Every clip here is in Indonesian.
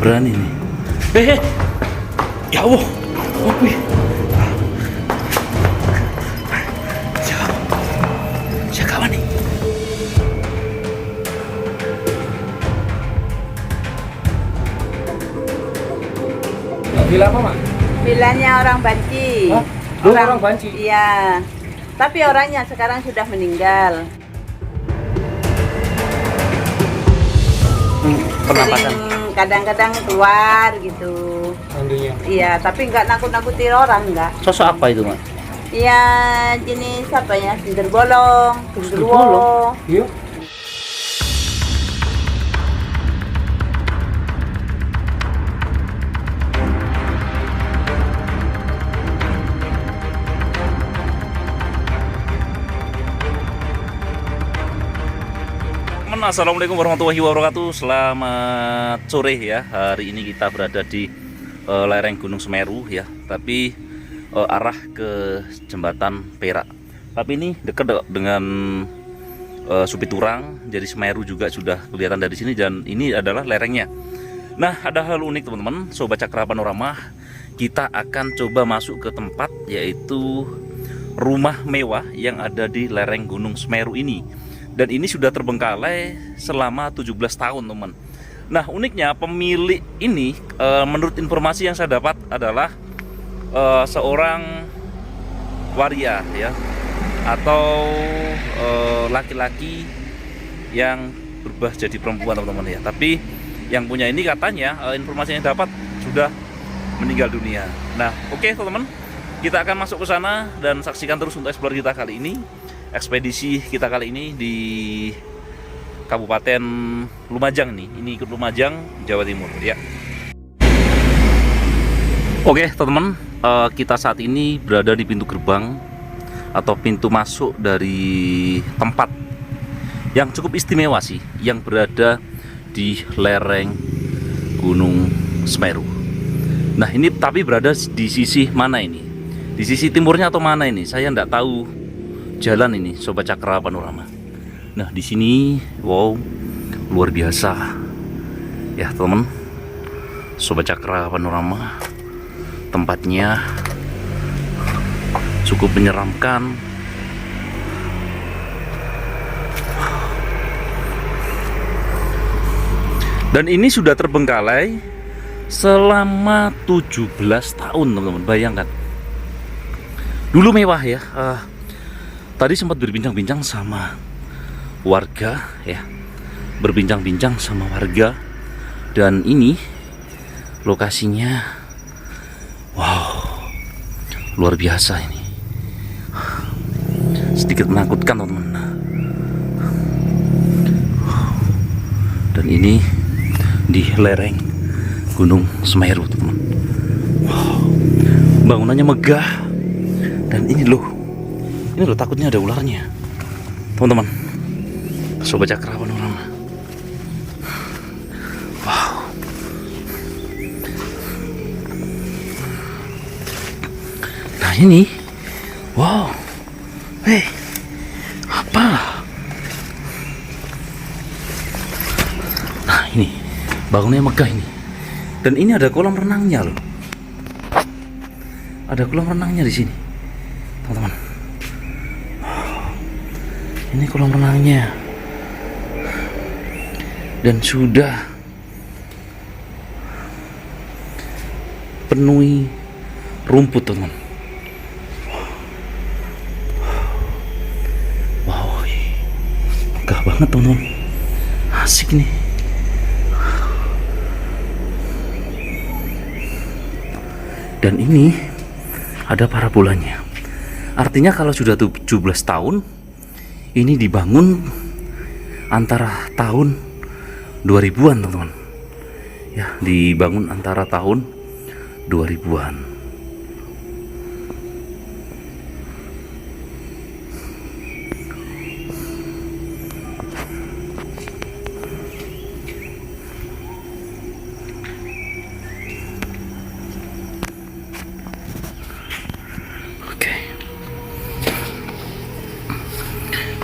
berani nih. Ya Allah, Opi. Siapa kawan nih? Villa apa, Mak? Villanya orang Banci. Hah? Orang Banci? Iya. Tapi orangnya sekarang sudah meninggal. Pernapasan. Sering kadang-kadang keluar gitu. Mandinya. Iya, tapi nggak nakut-nakuti orang, nggak. Sosok apa itu, Mak? Iya, jenis apa ya? Genderbolong, genderuwo. Genderuwo? Iya. Assalamualaikum warahmatullahi wabarakatuh. Selamat sore ya. Hari ini kita berada di lereng Gunung Semeru ya, tapi arah ke Jembatan Perak. Tapi ini dekat dengan Supiturang, jadi Semeru juga sudah kelihatan dari sini dan ini adalah lerengnya. Nah, ada hal unik teman-teman, Sobat Cakra Panorama. Kita akan coba masuk ke tempat yaitu rumah mewah yang ada di lereng Gunung Semeru ini. Dan ini sudah terbengkalai selama 17 tahun teman. Nah, uniknya pemilik ini menurut informasi yang saya dapat adalah seorang waria ya, atau laki-laki yang berubah jadi perempuan teman-teman ya. Tapi yang punya ini katanya informasi yang dapat sudah meninggal dunia. Nah, oke teman-teman, kita akan masuk ke sana dan saksikan terus untuk explore kita kali ini. Ekspedisi kita kali ini di Kabupaten Lumajang nih. Ini ikut Lumajang, Jawa Timur ya. Oke teman-teman, kita saat ini berada di pintu gerbang atau pintu masuk dari tempat yang cukup istimewa sih, yang berada di lereng Gunung Semeru. Nah, ini tapi berada di sisi mana ini? Di sisi timurnya atau mana ini? Saya nggak tahu jalan ini, Sobat Cakra Panorama. Nah, di sini wow, luar biasa ya teman, Sobat Cakra Panorama. Tempatnya cukup menyeramkan. Dan ini sudah terbengkalai selama 17 tahun teman-teman. Bayangkan, dulu mewah ya. Tadi sempat berbincang-bincang sama warga ya, berbincang-bincang sama warga, dan ini lokasinya wow, luar biasa ini. Sedikit menakutkan teman-teman. Dan ini di lereng Gunung Semeru teman-teman. Wow, bangunannya megah. Dan ini loh, takutnya ada ularnya teman-teman, Sobat Cakra Panorama. Wow, nah ini wow, apa, nah ini bangunnya megah ini. Dan ini ada kolam renangnya loh, ada kolam renangnya di sini teman-teman. Ini kolam renangnya dan sudah penuhi rumput teman. Wow, megah banget teman-teman, asik nih. Dan ini ada parabolanya, artinya kalau sudah 17 tahun ini dibangun antara tahun 2000-an teman-teman ya, dibangun antara tahun 2000-an.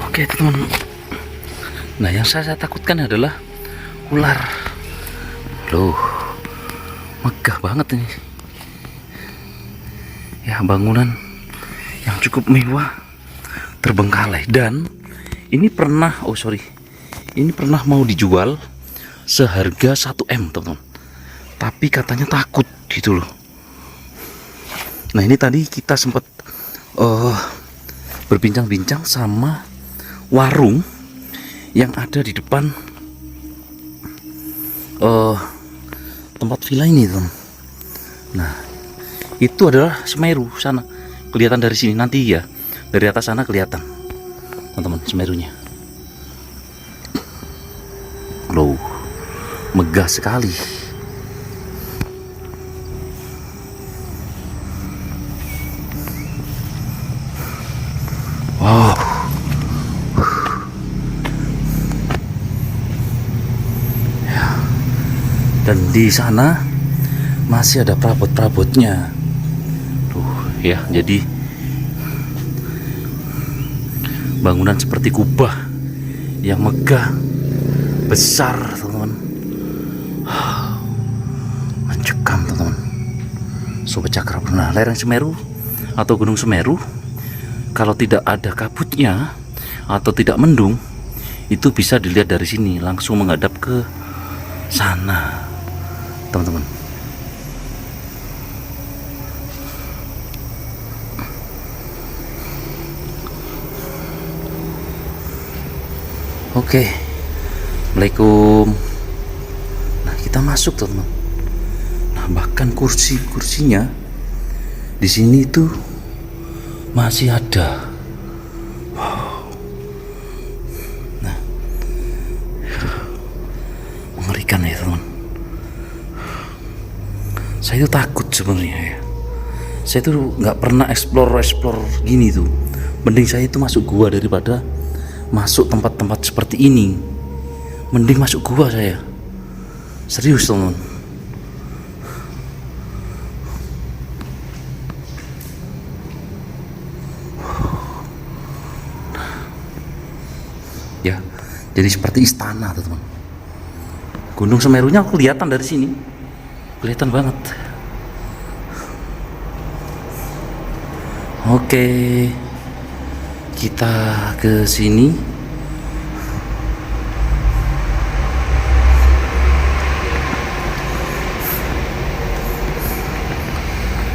Oke teman-teman. Nah, yang saya takutkan adalah ular. Loh, megah banget ini ya, bangunan yang cukup mewah, terbengkalai. Dan ini pernah ini pernah mau dijual seharga 1 M teman-teman, tapi katanya takut gitu loh. Nah ini tadi kita sempat berbincang-bincang sama warung yang ada di depan tempat villa ini teman. Nah itu adalah Semeru sana, kelihatan dari sini nanti ya, dari atas sana kelihatan teman-teman Semerunya. Loh, megah sekali. Wow. Ya. Dan di sana masih ada perabot-perabotnya. Tuh, ya, jadi bangunan seperti kubah yang megah, besar, teman-teman. Mencekam, teman-teman. Sobat Cakrabana, lereng Semeru atau Gunung Semeru, kalau tidak ada kabutnya atau tidak mendung, itu bisa dilihat dari sini, langsung menghadap ke sana, teman-teman. Oke, Assalamualaikum. Nah kita masuk teman-teman. Nah bahkan kursinya di sini itu masih ada. Wow. Nah mengerikan ya teman. Saya itu takut sebenarnya ya. Saya tuh nggak pernah explore gini tuh. Mending saya itu masuk gua daripada masuk tempat-tempat seperti ini. Mending masuk gua saya. Serius teman. Ya, jadi seperti istana teman. Gunung Semerunya kelihatan dari sini. Kelihatan banget. Oke. Kita ke sini.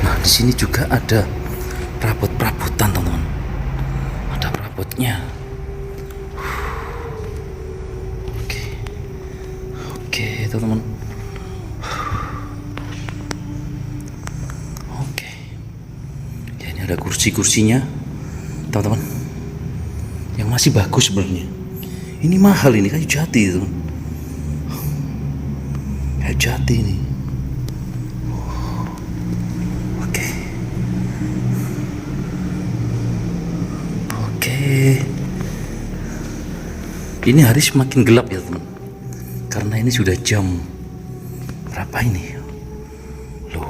Nah, di sini juga ada perabot-perabotan, teman-teman. Ada perabotnya. Oke, teman-teman. Oke. Ya, ini ada kursi-kursinya, teman-teman. Yang masih bagus sebenarnya. Ini mahal, ini kayu jati teman. Kayu jati ini. Oke. Ini hari semakin gelap ya teman. Karena ini sudah jam berapa ini? Loh.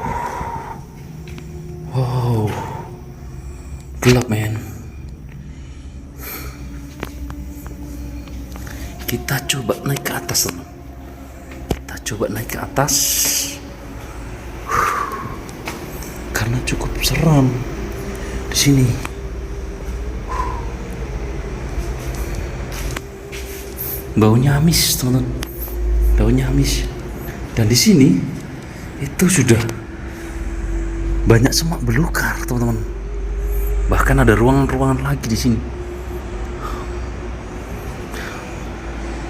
Wow. Gelap men. Kita coba naik ke atas teman. Kita coba naik ke atas. Karena cukup seram di sini. Baunya amis teman-teman. Baunya amis. Dan di sini itu sudah banyak semak belukar teman-teman. Bahkan ada ruangan-ruangan lagi di sini.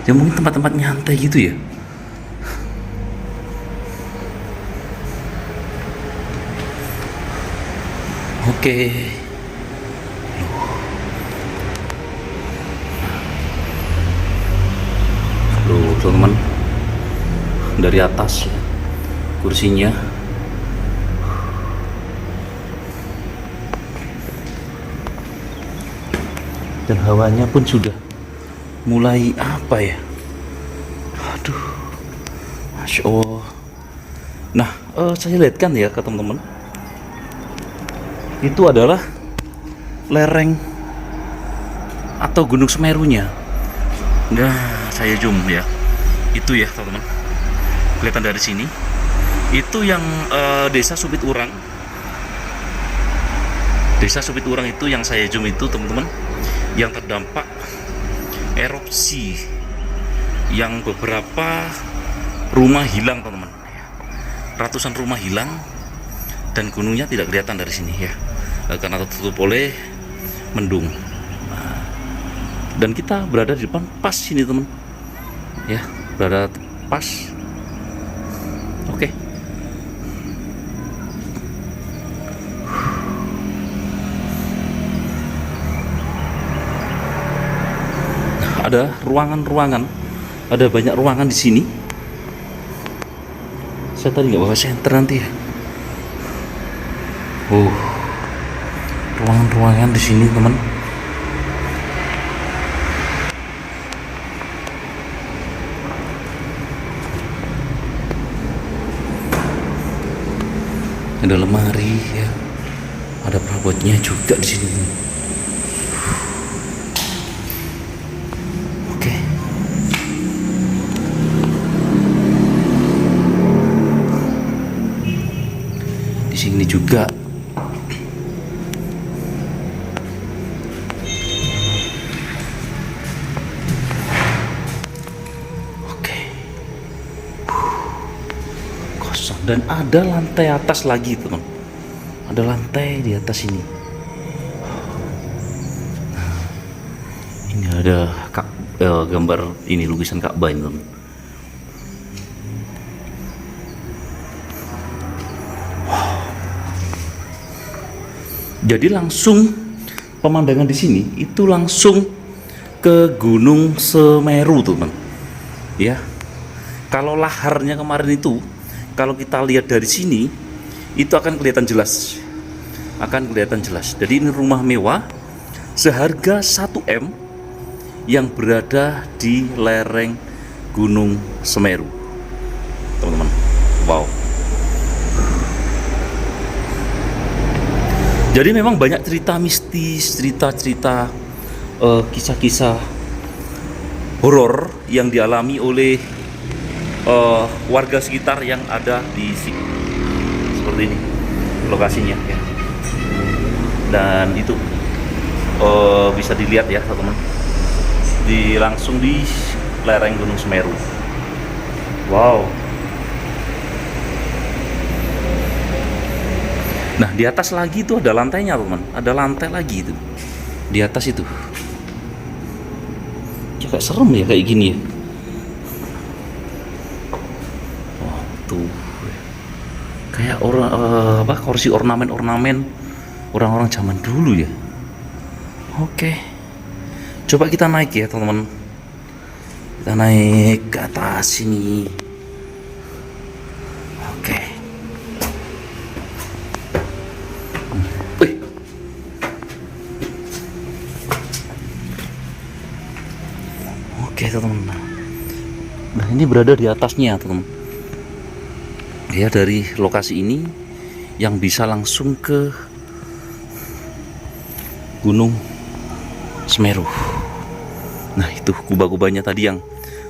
Ya mungkin tempat-tempat nyantai gitu ya. Oke. Loh teman-teman, dari atas ya, kursinya. Dan hawanya pun sudah mulai apa ya, aduh, Masya Allah. Nah saya lihatkan ya ke teman-teman, itu adalah lereng atau Gunung Semerunya. Nah saya zoom ya, itu ya teman-teman, kelihatan dari sini. Itu yang Desa Supit Urang. Desa Supit Urang itu yang saya zoom itu teman-teman, yang terdampak erupsi, yang beberapa rumah hilang teman-teman. Ratusan rumah hilang dan gunungnya tidak kelihatan dari sini ya, karena tertutup oleh mendung. Dan kita berada di depan pas sini teman, ya berada pas. Oke. Ada ruangan-ruangan, ada banyak ruangan di sini. Saya tadi nggak bawa senter nanti ya. Ruangan-ruangan di sini teman. Ada lemari ya, ada perabotnya juga di sini. Oke. Di sini juga. Oke. Kosong dan ada lantai atas lagi teman. Ada lantai di atas ini. Nah, ini ada gambar ini, lukisan Ka'bah ini teman. Jadi langsung pemandangan di sini itu langsung ke Gunung Semeru teman. Ya. Kalau laharnya kemarin itu, kalau kita lihat dari sini itu akan kelihatan jelas. Jadi ini rumah mewah seharga 1 M yang berada di lereng Gunung Semeru. Teman-teman. Wow. Jadi memang banyak cerita mistis, cerita-cerita kisah-kisah horor yang dialami oleh warga sekitar yang ada di sini. Seperti ini lokasinya ya. Dan itu bisa dilihat ya teman-teman, langsung di lereng Gunung Semeru. Wow. Nah di atas lagi itu ada lantainya teman, ada lantai lagi itu di atas itu. Ya, kayak serem ya kayak gini ya. Oh, tuh kayak orang kursi ornamen orang-orang zaman dulu ya. Oke, coba kita naik ya teman-teman. Kita naik ke atas sini. Oke. Oke teman-teman. Nah ini berada di atasnya teman-teman. Ya dari lokasi ini yang bisa langsung ke Gunung Semeru. Nah itu kubah-kubahnya tadi yang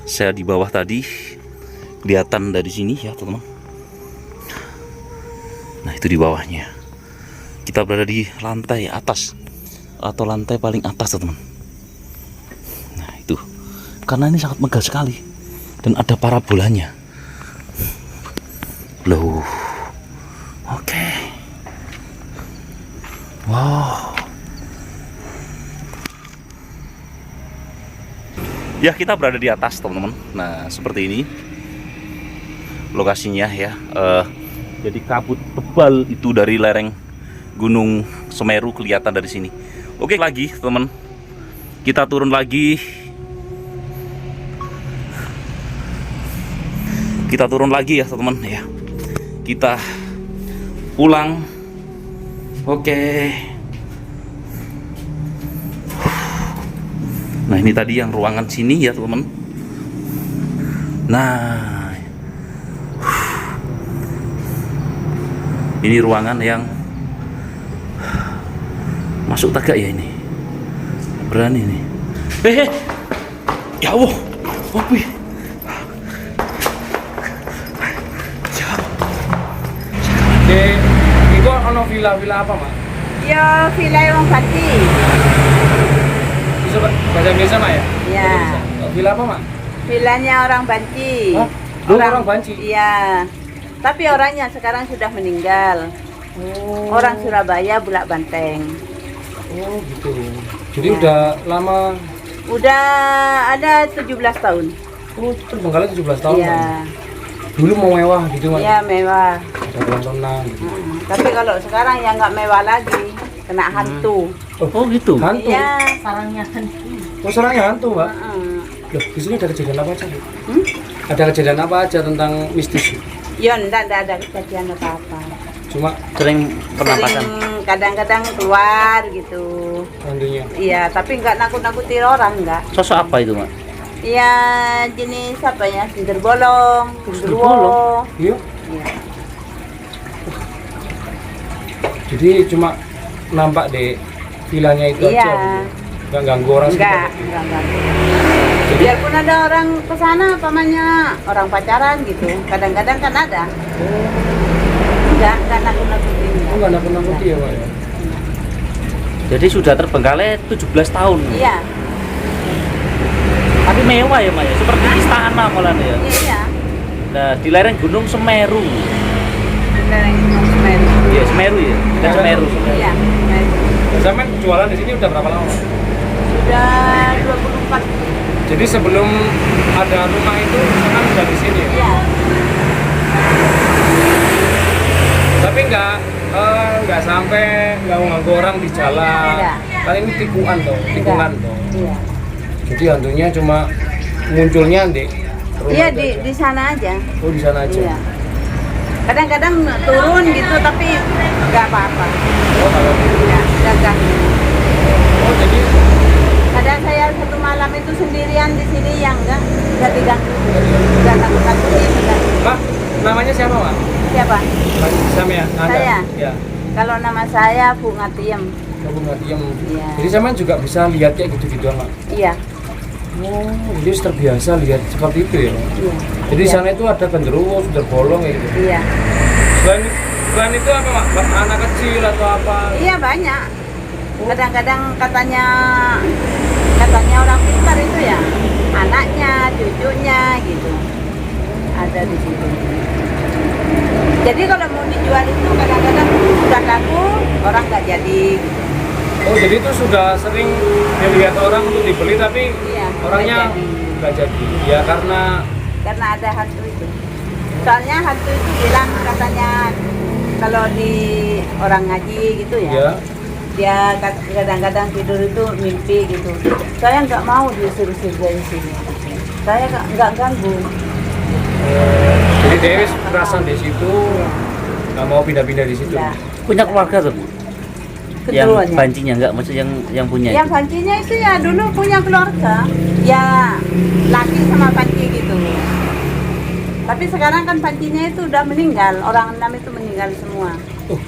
saya di bawah tadi kelihatan dari sini ya teman-teman. Nah itu di bawahnya. Kita berada di lantai atas atau lantai paling atas teman-teman. Nah itu karena ini sangat megah sekali dan ada parabolanya. Loh. Oke. Wow. Ya kita berada di atas teman-teman. Nah seperti ini lokasinya ya. Jadi kabut tebal itu dari lereng Gunung Semeru kelihatan dari sini. Oke lagi teman, kita turun lagi. Kita turun lagi ya teman ya. Kita pulang. Oke. Nah ini tadi yang ruangan sini ya teman. Nah ini ruangan yang masuk tagak ya ini. Berani nih. Ya Allah. Wapi. Ya. villa apa, Mak? Ya villa yang Banci. Bisa bahasa Indonesia, Mak ya? Ya. Villa apa, Mak? Villanya orang Banci. Hah? Orang Banci? Iya. Tapi orangnya sekarang sudah meninggal. Oh. Orang Surabaya, Bulak Banteng. Oh, gitu. Jadi Ya. udah lama. Udah ada 17 tahun. Oh, terbengkalai 17 tahun. Iya. Mak. Dulu mau mewah gitu, Mak. Iya, mewah. Ada kolam renang gitu. Tapi kalau sekarang ya nggak mewah lagi, kena hantu. Oh gitu. Hantu. Iya. Oh, sarangnya hantu, Mbak. Heeh. Loh, di sini ada kejadian apa aja, Bu? Hmm? Ada kejadian apa aja tentang mistis? Ya enggak ada kejadian apa-apa. Cuma Sering pernapasan. Sering kadang-kadang keluar gitu. hantunya. Iya, tapi nggak nakut-nakuti orang enggak. Sosok apa itu, Mak? Iya, jenis apa ya? Genderuwo, genderuwo. Iya. Iya. Jadi cuma nampak di villanya itu Iya. aja. Nggak ganggu orang Enggak, sekitar. enggak. Jadi Biarpun ada orang ke sana pamannya orang pacaran gitu. Kadang-kadang kan ada. Enggak nakut-nakuti. oh, nggak nakut-nakuti ya, Pak ya? Jadi sudah terbengkalai 17 tahun. Iya. Tapi mewah ya, Mak ya. Seperti istana malah ya. Iya. Nah, di lereng Gunung Semeru. Lereng Gunung Semeru. Iya, Semeru ya. Bukan Semeru. Iya, Semeru. Sampai jualan di sini udah berapa lama, Pak? Sudah 24. Jadi sebelum ada rumah itu kan udah di sini ya? Iya. Tapi nggak sampai nggak mengganggu orang di jalan. Tidak. Kan ini tikungan toh, tikungan toh. Iya. Jadi hantunya cuma munculnya di rumah Iya itu di aja. di sana aja. Oh, di sana aja. Iya. Kadang-kadang turun gitu tapi nggak apa-apa. Oh, kalau gitu. Ya, nggak ganggu. Oh, jadi Kadang saya satu malam itu sendirian di sini yang nggak diganggu. Nggak takut-takutin. Nggak. Mak, namanya siapa, Mak? Siapa? Sama ya? Anda? Saya. Ya. Kalau nama saya Bu Ngatiem. Kamu nggak diem. Iya. Jadi sama juga bisa lihat kayak gitu-gitu, Mak. Iya. Oh, jadi terbiasa lihat seperti itu ya. Iya. Jadi di Iya. sana itu ada genderuwo, sudah bolong kayak gitu. Iya. Selain itu apa, Mak? Anak kecil atau apa? Iya banyak. Kadang-kadang katanya orang pintar itu ya anaknya, cucunya gitu ada di situ. Jadi kalau mau dijual itu kadang-kadang sudah laku orang nggak jadi. Oh, jadi itu sudah sering dilihat orang untuk dibeli tapi Iya, orangnya nggak jadi. nggak jadi. Ya karena Ada hantu itu. Soalnya hantu itu bilang katanya kalau di orang ngaji gitu ya. ya. Dia kadang-kadang tidur itu mimpi gitu. Saya nggak mau disuruh-suruh dari sini. Saya nggak ganggu. Jadi Dewi perasaan di situ nggak mau pindah-pindah di situ. Ya. Punya keluarga tuh, Bu? Yang Keduanya. bancinya enggak, maksudnya yang punya Yang itu. pancinya itu ya dulu punya keluarga. Ya laki sama panci gitu. Tapi sekarang kan pancinya itu udah meninggal. Orang 6 itu meninggal semua. Oh,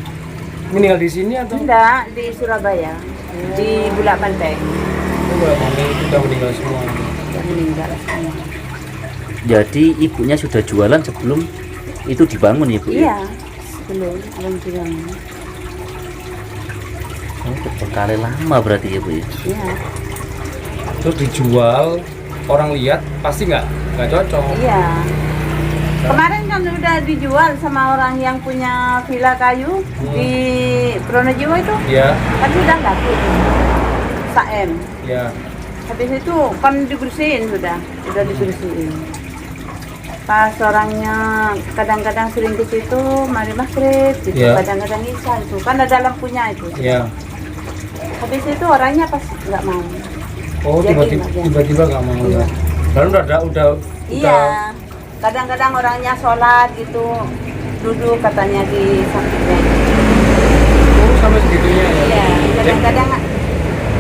meninggal di sini atau? Enggak, di Surabaya. Di Bulak Banteng. Oh, boleh mami itu udah meninggal semua. Yang meninggal semua. Jadi ibunya sudah jualan sebelum itu dibangun ya, Bu? ya? Iya, belum bilang. Oh, terbengkalai lama berarti ya, Bu ya? Iya, Terus dijual, orang lihat pasti nggak cocok. iya. Kemarin kan udah dijual sama orang yang punya villa kayu di Pronojiwo itu, Ya, kan sudah laku. Saem. ya. Habis itu kan dibersihin sudah dibersihin. Pas orangnya kadang-kadang sering ke situ, mari maghrib gitu, Iya. kadang-kadang isya itu, kan ada lampunya itu. Ya. Habis itu orangnya pas nggak mau. Oh, Jadi tiba-tiba nggak mau. Iya. Lalu udah Iya. Kadang-kadang orangnya sholat gitu, duduk katanya di sampingnya. oh, sampai segitunya ya. Iya. Kadang-kadang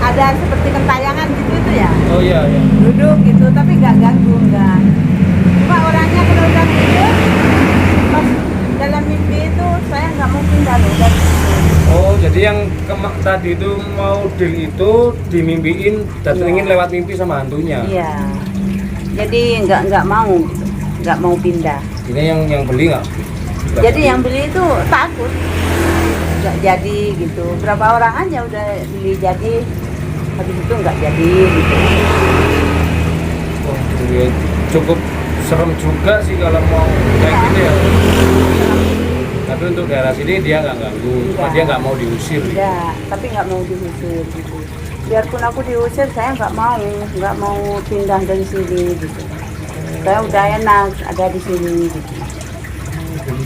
ada seperti kentayangan gitu itu ya. Oh iya, iya. Duduk gitu, tapi nggak ganggu nggak. Cuma orangnya kalau udah tidur, pas dalam mimpi itu saya nggak mau pindah loh dari situ. Oh, jadi yang tadi itu mau deal itu dimimpiin dan Iya. ingin lewat mimpi sama hantunya. Iya. Jadi nggak mau gitu, nggak mau pindah. Ini yang beli nggak? Jadi yang beli itu takut. nggak jadi gitu. Berapa orang aja udah beli jadi, habis itu nggak jadi gitu. Oh, ya, cukup serem juga sih kalau mau kayak gini ya. Tapi untuk daerah sini dia nggak ganggu, cuma Enggak. dia nggak mau diusir. Tidak, tapi nggak mau diusir gitu. Biarpun aku diusir, saya nggak mau pindah dari sini gitu. Saya udah enak ada di sini gitu.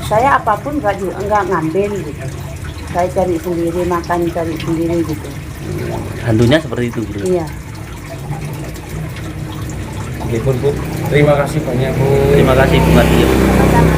Saya apapun nggak ngambil gitu. Saya cari sendiri, makan cari sendiri gitu. Hantunya seperti itu, Bro. Iya. Oke, Bu. Terima kasih banyak, Bu. Terima kasih Bu Martia. Sama-sama.